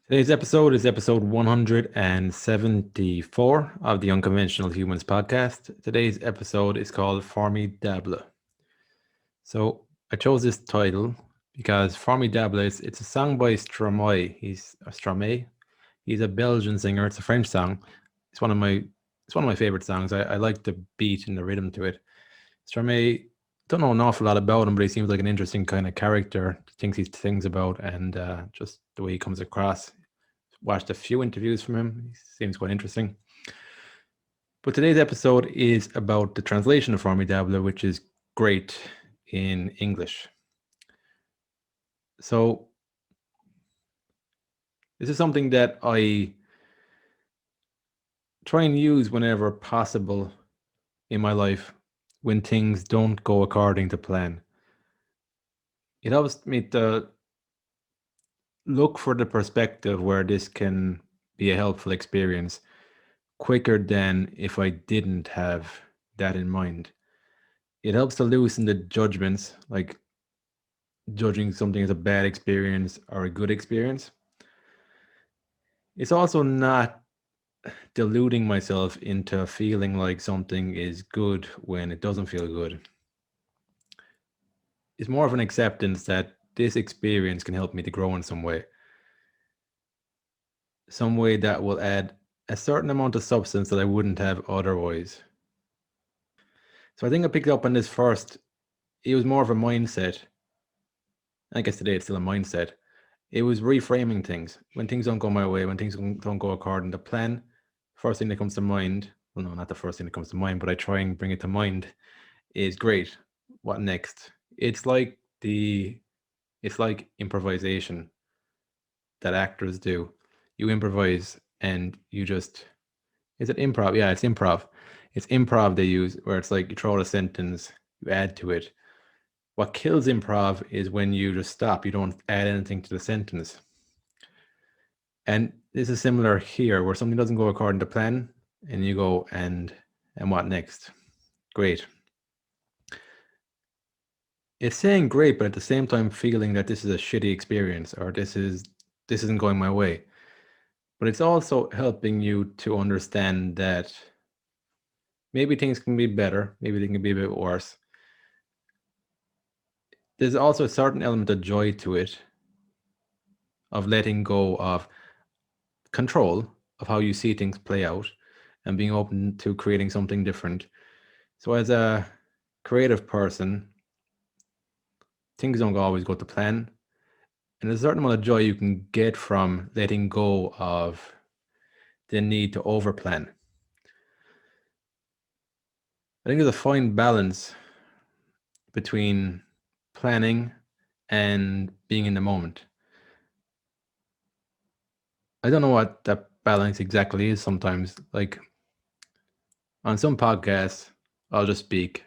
Today's episode is episode 174 of the Unconventional Humans podcast. Today's episode is called Formidable. So I chose this title because Formidable it's a song by Stromae. He's a Belgian singer. It's a French song. It's one of my favorite songs. I like the beat and the rhythm to it. Stromae, don't know an awful lot about him, but he seems like an interesting kind of character. Things he sings about and just the way he comes across. Watched a few interviews from him. He seems quite interesting. But today's episode is about the translation of Formidable, which is great in English. So this is something that I try and use whenever possible in my life when things don't go according to plan. It helps me to look for the perspective where this can be a helpful experience quicker than if I didn't have that in mind. It helps to loosen the judgments, like judging something as a bad experience or a good experience. It's also not deluding myself into feeling like something is good when it doesn't feel good. It's more of an acceptance that this experience can help me to grow in some way that will add a certain amount of substance that I wouldn't have otherwise. So I think I picked up on this first. It was more of a mindset. I guess today it's still a mindset. It was reframing things. When things don't go my way, when things don't go according to plan, first thing that comes to mind, well, no, not the first thing that comes to mind, but I try and bring it to mind, is great. What next? It's like improvisation that actors do. You improvise and you just, is it improv? Yeah, it's improv. It's improv they use where it's like you throw out a sentence, you add to it. What kills improv is when you just stop. You don't add anything to the sentence. And this is similar here, where something doesn't go according to plan, and you go and what next? Great. It's saying great, but at the same time feeling that this is a shitty experience or this isn't going my way. But it's also helping you to understand that maybe things can be better, maybe they can be a bit worse. There's also a certain element of joy to it, of letting go of control of how you see things play out and being open to creating something different. So as a creative person, things don't always go to plan. And there's a certain amount of joy you can get from letting go of the need to overplan. I think there's a fine balance between planning and being in the moment. I don't know what that balance exactly is sometimes. Like on some podcasts, I'll just speak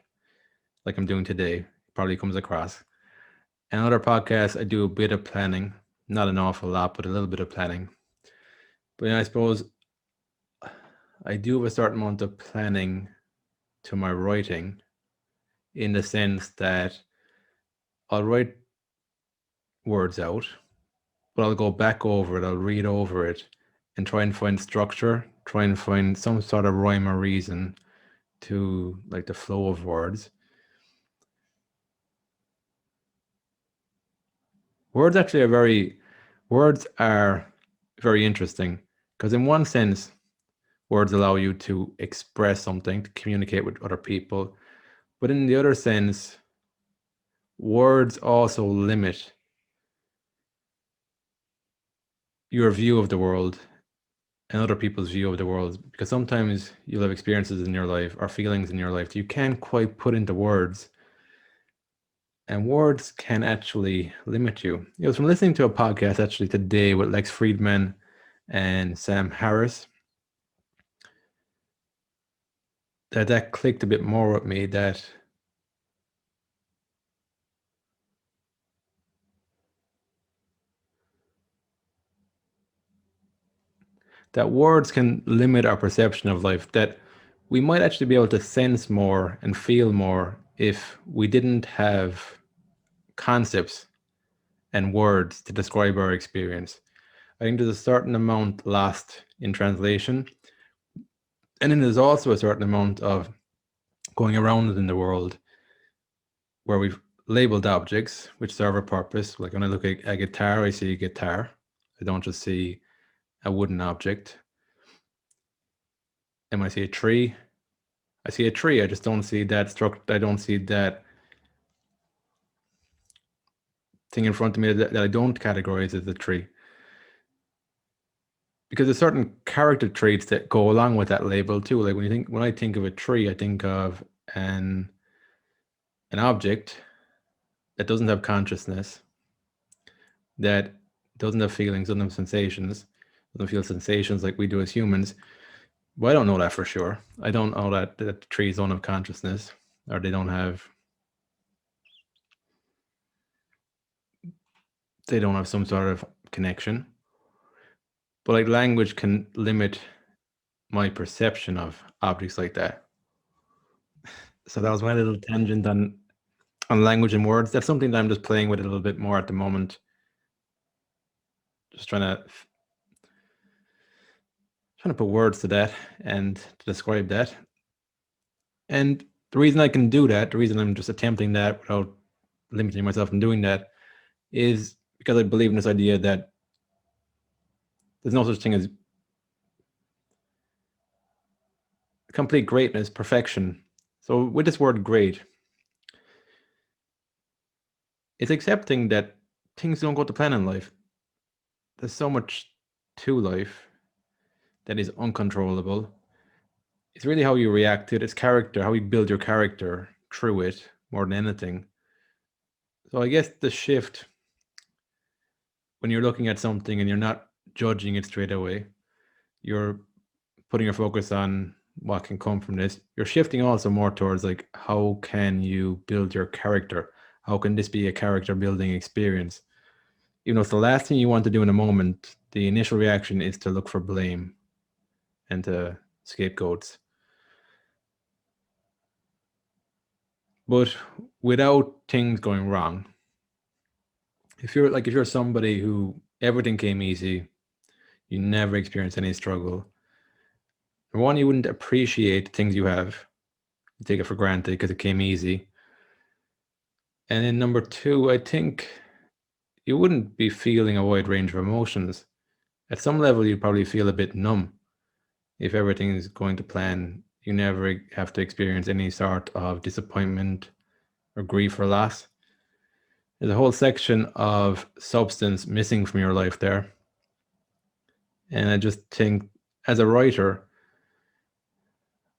like I'm doing today. It probably comes across. And other podcasts, I do a bit of planning, not an awful lot, but a little bit of planning. But I suppose I do have a certain amount of planning to my writing in the sense that I'll write words out, but I'll go back over it, I'll read over it and try and find structure, try and find some sort of rhyme or reason to like the flow of words. Words actually words are very interesting because in one sense, words allow you to express something, to communicate with other people. But in the other sense, words also limit your view of the world and other people's view of the world because sometimes you'll have experiences in your life or feelings in your life that you can't quite put into words, and words can actually limit you. It was from listening to a podcast actually today with Lex Friedman and Sam Harris that clicked a bit more with me, that words can limit our perception of life, that we might actually be able to sense more and feel more if we didn't have concepts and words to describe our experience. I think there's a certain amount lost in translation. And then there's also a certain amount of going around in the world where we've labeled objects which serve a purpose. Like when I look at a guitar, I see a guitar. I don't just see a wooden object. And when I see a tree, I see a tree. I just don't see that structure. I don't see that thing in front of me that I don't categorize as a tree. Because there's certain character traits that go along with that label too. Like when I think of a tree, I think of an object that doesn't have consciousness, that doesn't have feelings, doesn't have sensations, doesn't feel sensations like we do as humans. Well, I don't know that for sure. I don't know that the trees don't have consciousness, or they don't have some sort of connection. But like language can limit my perception of objects like that. So that was my little tangent on language and words. That's something that I'm just playing with a little bit more at the moment. Just trying to put words to that and to describe that. And the reason I can do that, the reason I'm just attempting that without limiting myself from doing that, is because I believe in this idea that there's no such thing as complete greatness, perfection. So with this word great, it's accepting that things don't go to plan in life. There's so much to life that is uncontrollable. It's really how you react to it. It's character, how you build your character through it more than anything. So I guess the shift when you're looking at something and you're not judging it straight away, you're putting your focus on what can come from this. You're shifting also more towards like, how can you build your character? How can this be a character building experience? Even though it's the last thing you want to do in a moment, the initial reaction is to look for blame and to scapegoats. But without things going wrong, if you're somebody who everything came easy, you never experienced any struggle, one, you wouldn't appreciate the things you have. You take it for granted because it came easy. And then number two, I think you wouldn't be feeling a wide range of emotions. At some level, you'd probably feel a bit numb. If everything is going to plan, you never have to experience any sort of disappointment or grief or loss. There's a whole section of substance missing from your life there. And I just think as a writer,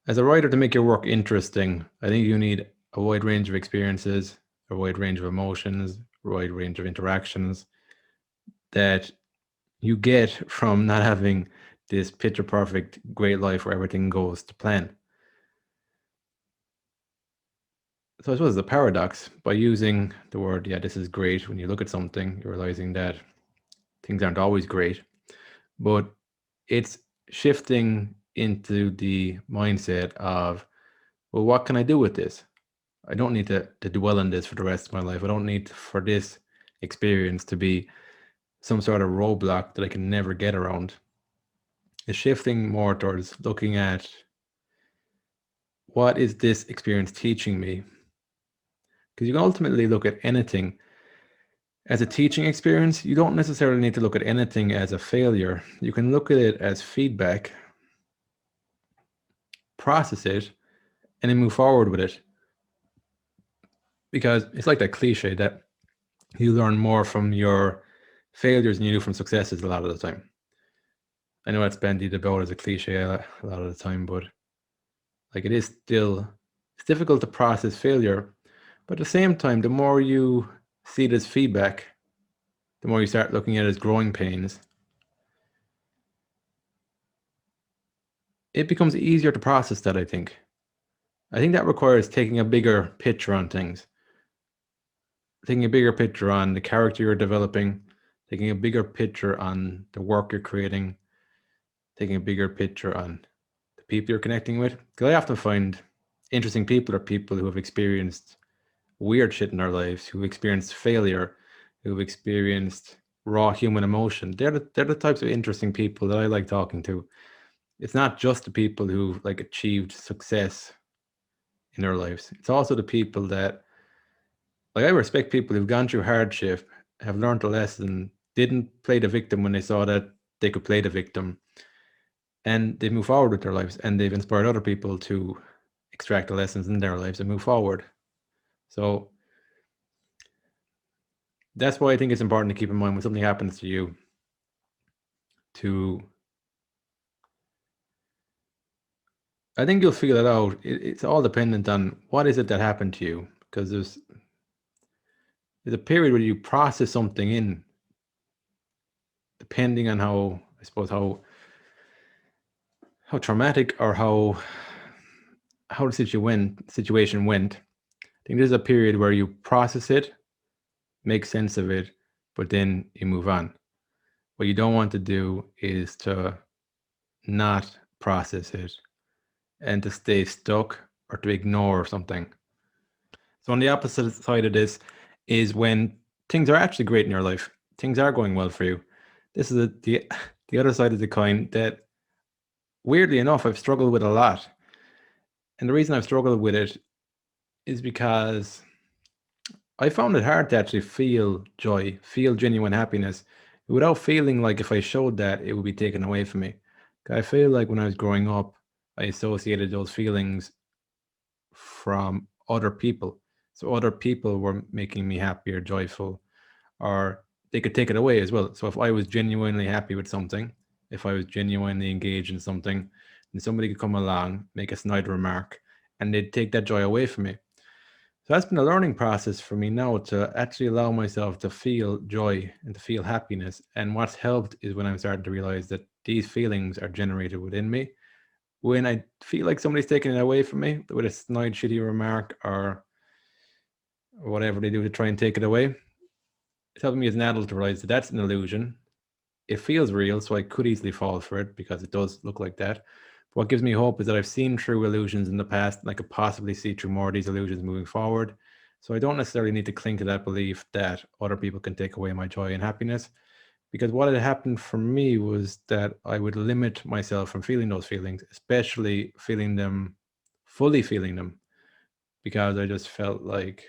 to make your work interesting, I think you need a wide range of experiences, a wide range of emotions, a wide range of interactions that you get from not having this picture perfect great life where everything goes to plan. So I suppose the paradox, by using the word, yeah, this is great, when you look at something, you're realizing that things aren't always great, but it's shifting into the mindset of, well, what can I do with this? I don't need to dwell on this for the rest of my life. I don't need for this experience to be some sort of roadblock that I can never get around. It's shifting more towards looking at, what is this experience teaching me? Because you can ultimately look at anything as a teaching experience. You don't necessarily need to look at anything as a failure. You can look at it as feedback, process it, and then move forward with it. Because it's like that cliche that you learn more from your failures than you do from successes a lot of the time. I know that's bandied about as a cliche a lot of the time, but like it is still, it's difficult to process failure. But at the same time, the more you see it as feedback, the more you start looking at it as growing pains, it becomes easier to process that, I think. I think that requires taking a bigger picture on things. Taking a bigger picture on the character you're developing, taking a bigger picture on the work you're creating, taking a bigger picture on the people you're connecting with. Because I often find interesting people are people who have experienced weird shit in their lives, who've experienced failure, who've experienced raw human emotion. They're the types of interesting people that I like talking to. It's not just the people who've like achieved success in their lives. It's also the people that like I respect people who've gone through hardship, have learned a lesson, didn't play the victim when they saw that they could play the victim, and they move forward with their lives and they've inspired other people to extract the lessons in their lives and move forward. So that's why I think it's important to keep in mind when something happens to you to I think you'll figure that out. It's all dependent on what is it that happened to you, because there's a period where you process something in, depending on how I suppose how traumatic or how the situation went. I think there's a period where you process it, make sense of it, but then you move on. What you don't want to do is to not process it and to stay stuck or to ignore something. So on the opposite side of this is when things are actually great in your life, things are going well for you. This is the other side of the coin that weirdly enough I've struggled with a lot. And the reason I've struggled with it is because I found it hard to actually feel joy, feel genuine happiness without feeling like if I showed that it would be taken away from me. I feel like when I was growing up, I associated those feelings from other people. So other people were making me happy or joyful, or they could take it away as well. So if I was genuinely happy with something, if I was genuinely engaged in something, then somebody could come along, make a snide remark, and they'd take that joy away from me. So that's been a learning process for me now to actually allow myself to feel joy and to feel happiness. And what's helped is when I'm starting to realize that these feelings are generated within me. When I feel like somebody's taking it away from me with a snide, shitty remark or whatever they do to try and take it away, it's helping me as an adult to realize that that's an illusion. It feels real, so I could easily fall for it because it does look like that. But what gives me hope is that I've seen through illusions in the past, and I could possibly see through more of these illusions moving forward. So I don't necessarily need to cling to that belief that other people can take away my joy and happiness. Because what had happened for me was that I would limit myself from feeling those feelings, especially feeling them, fully feeling them, because I just felt like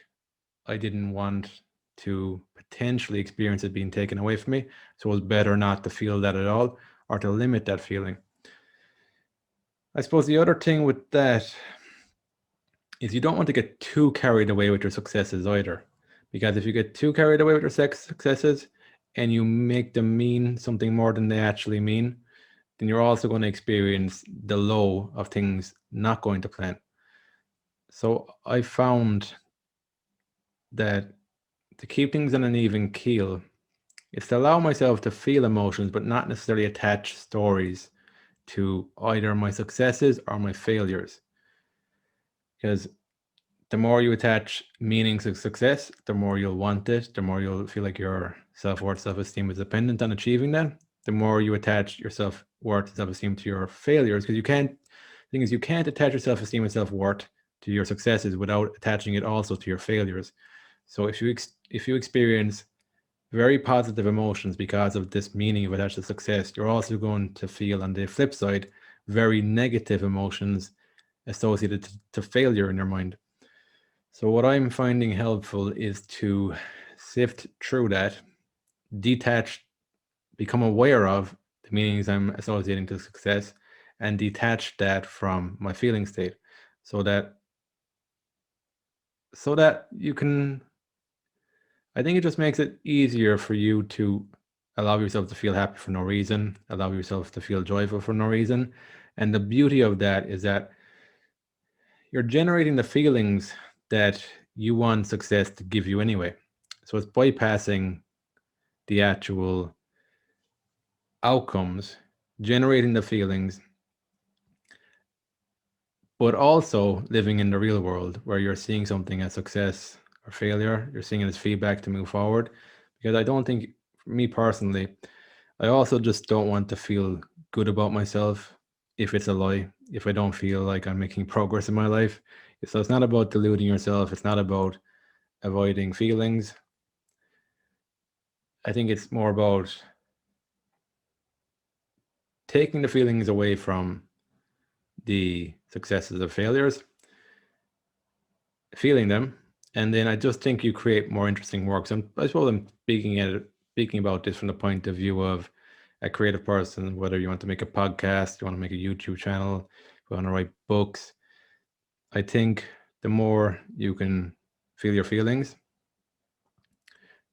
I didn't want to potentially experience it being taken away from me. So it was better not to feel that at all or to limit that feeling. I suppose the other thing with that is you don't want to get too carried away with your successes either. Because if you get too carried away with your successes and you make them mean something more than they actually mean, then you're also going to experience the low of things not going to plan. So I found that to keep things on an even keel is to allow myself to feel emotions, but not necessarily attach stories to either my successes or my failures. Because the more you attach meaning to success, the more you'll want it, the more you'll feel like your self-worth, self-esteem is dependent on achieving that. The more you attach your self-worth, self-esteem to your failures, because thing is, you can't attach your self-esteem and self-worth to your successes without attaching it also to your failures. So if you experience very positive emotions because of this meaning of attached to success, you're also going to feel on the flip side very negative emotions associated to failure in your mind. So what I'm finding helpful is to sift through that, detach, become aware of the meanings I'm associating to success, and detach that from my feeling state, so that you can. I think it just makes it easier for you to allow yourself to feel happy for no reason, allow yourself to feel joyful for no reason. And the beauty of that is that you're generating the feelings that you want success to give you anyway. So it's bypassing the actual outcomes, generating the feelings, but also living in the real world where you're seeing something as success or failure, you're seeing it as feedback to move forward. Because I don't think, for me personally, I also just don't want to feel good about myself if it's a lie, if I don't feel like I'm making progress in my life. So it's not about deluding yourself, it's not about avoiding feelings. I think it's more about taking the feelings away from the successes or failures, feeling them, and then I just think you create more interesting works. And I suppose I'm speaking about this from the point of view of a creative person, whether you want to make a podcast, you want to make a YouTube channel, you want to write books. I think the more you can feel your feelings,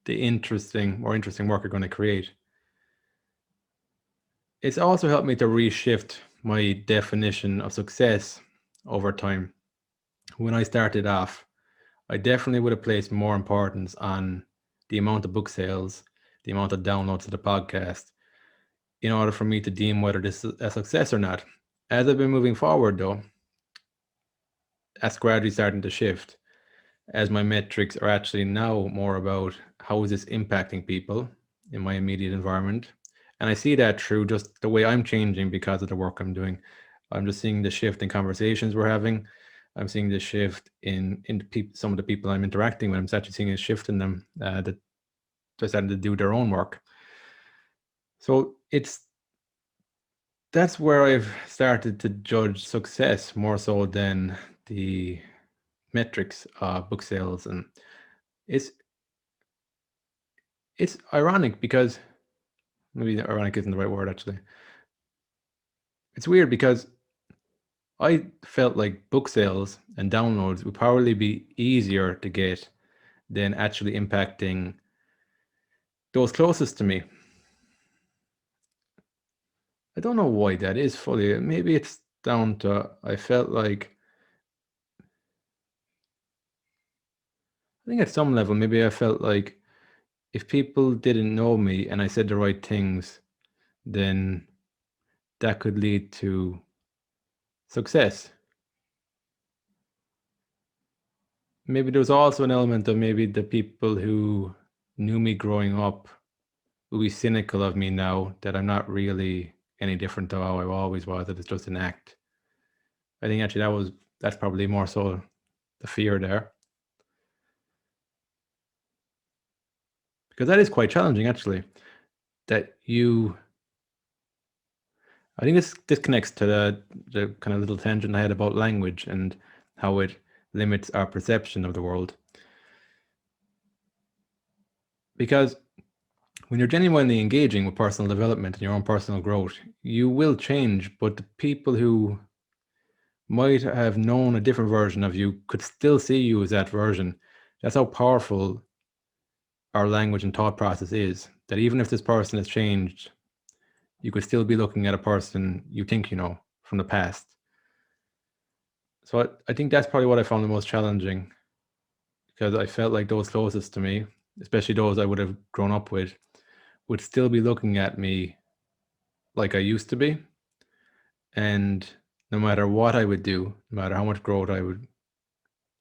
the more interesting work you're going to create. It's also helped me to reshift my definition of success over time. When I started off, I definitely would have placed more importance on the amount of book sales, the amount of downloads of the podcast, in order for me to deem whether this is a success or not. As I've been moving forward, though, that's gradually starting to shift, as my metrics are actually now more about how is this impacting people in my immediate environment. And I see that through just the way I'm changing because of the work I'm doing. I'm just seeing the shift in conversations we're having. I'm seeing the shift in some of the people I'm interacting with. I'm actually seeing a shift in them that they're starting to do their own work. So that's where I've started to judge success more so than the metrics of book sales. And it's ironic because maybe ironic isn't the right word actually. It's weird because I felt like book sales and downloads would probably be easier to get than actually impacting those closest to me. I don't know why that is fully. Maybe it's down to I felt like I think at some level maybe I felt like if people didn't know me and I said the right things, then that could lead to success. Maybe there was also an element of maybe the people who knew me growing up will be cynical of me now that I'm not really any different to how I always was, that it's just an act. I think actually that's probably more so the fear there. Because that is quite challenging actually. That you I think this connects to the kind of little tangent I had about language and how it limits our perception of the world. Because when you're genuinely engaging with personal development and your own personal growth, you will change, but the people who might have known a different version of you could still see you as that version. That's how powerful our language and thought process is. That even if this person has changed, you could still be looking at a person you think you know from the past. So I think that's probably what I found the most challenging, because I felt like those closest to me, especially those I would have grown up with, would still be looking at me like I used to be. And no matter what I would do, no matter how much growth I would,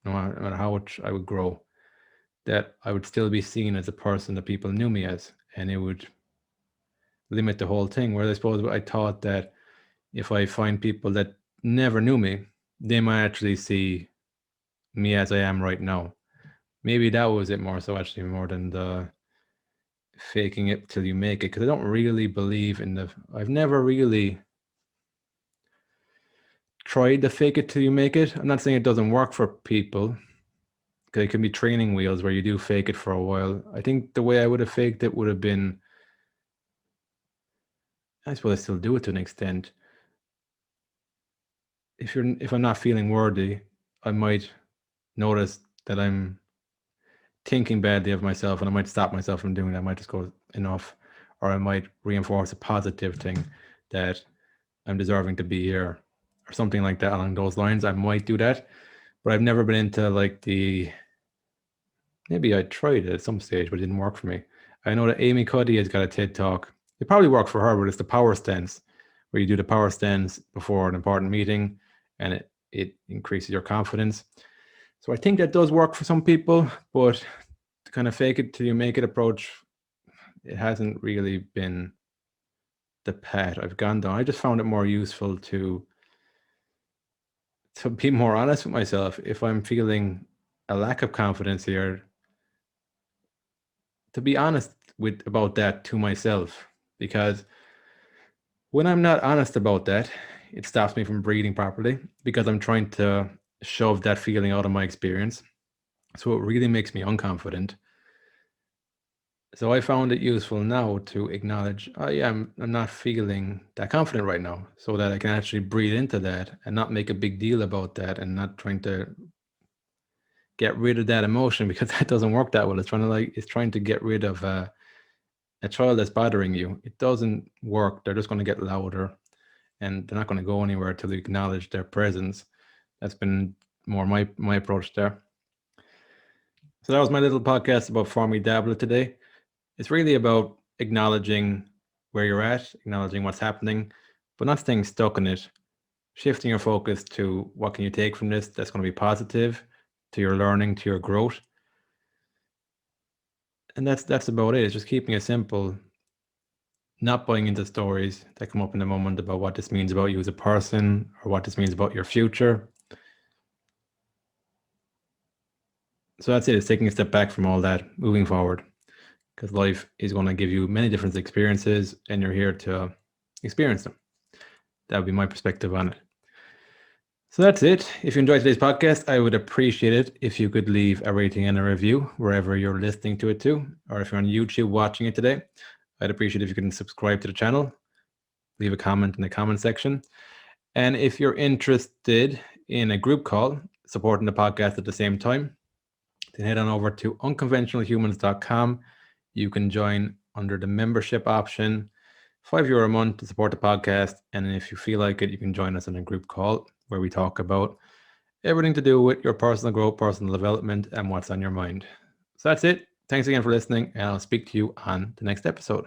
no matter how much I would grow, that I would still be seen as a person that people knew me as, and it would limit the whole thing. Whereas I suppose I thought that if I find people that never knew me, they might actually see me as I am right now. Maybe that was it more so, actually, more than the faking it till you make it. Because I don't really believe in I've never really tried the fake it till you make it. I'm not saying it doesn't work for people, because it can be training wheels where you do fake it for a while. I think the way I would have faked it would have been, I suppose I still do it to an extent. If I'm not feeling worthy, I might notice that I'm thinking badly of myself, and I might stop myself from doing that. I might just go enough, or I might reinforce a positive thing that I'm deserving to be here, or something like that along those lines. I might do that, but I've never been into like maybe I tried it at some stage, but it didn't work for me. I know that Amy Cuddy has got a TED talk. It probably worked for her, but it's the power stance, where you do the power stance before an important meeting, and it increases your confidence. So I think that does work for some people, but to kind of fake it till you make it approach, it hasn't really been the path I've gone down. I just found it more useful to be more honest with myself. If I'm feeling a lack of confidence here, to be honest with about that to myself, because when I'm not honest about that, it stops me from breathing properly because I'm trying to shove that feeling out of my experience. So it really makes me unconfident. So I found it useful now to acknowledge, oh yeah, I'm not feeling that confident right now, so that I can actually breathe into that and not make a big deal about that and not trying to get rid of that emotion because that doesn't work that well. It's trying to get rid of a child that's bothering you. It doesn't work. They're just going to get louder and they're not going to go anywhere till you acknowledge their presence. That's been more my approach there. So that was my little podcast about Formidable today. It's really about acknowledging where you're at, acknowledging what's happening, but not staying stuck in it. Shifting your focus to what can you take from this that's going to be positive to your learning, to your growth. And that's about it. It's just keeping it simple, not buying into stories that come up in the moment about what this means about you as a person or what this means about your future. So that's it. It's taking a step back from all that, moving forward, because life is going to give you many different experiences and you're here to experience them. That would be my perspective on it. So that's it. If you enjoyed today's podcast, I would appreciate it if you could leave a rating and a review wherever you're listening to it to, or if you're on YouTube watching it today, I'd appreciate if you can subscribe to the channel, leave a comment in the comment section. And if you're interested in a group call supporting the podcast at the same time, then head on over to unconventionalhumans.com. You can join under the membership option, €5 a month to support the podcast. And if you feel like it, you can join us in a group call where we talk about everything to do with your personal growth, personal development, and what's on your mind. So that's it. Thanks again for listening, and I'll speak to you on the next episode.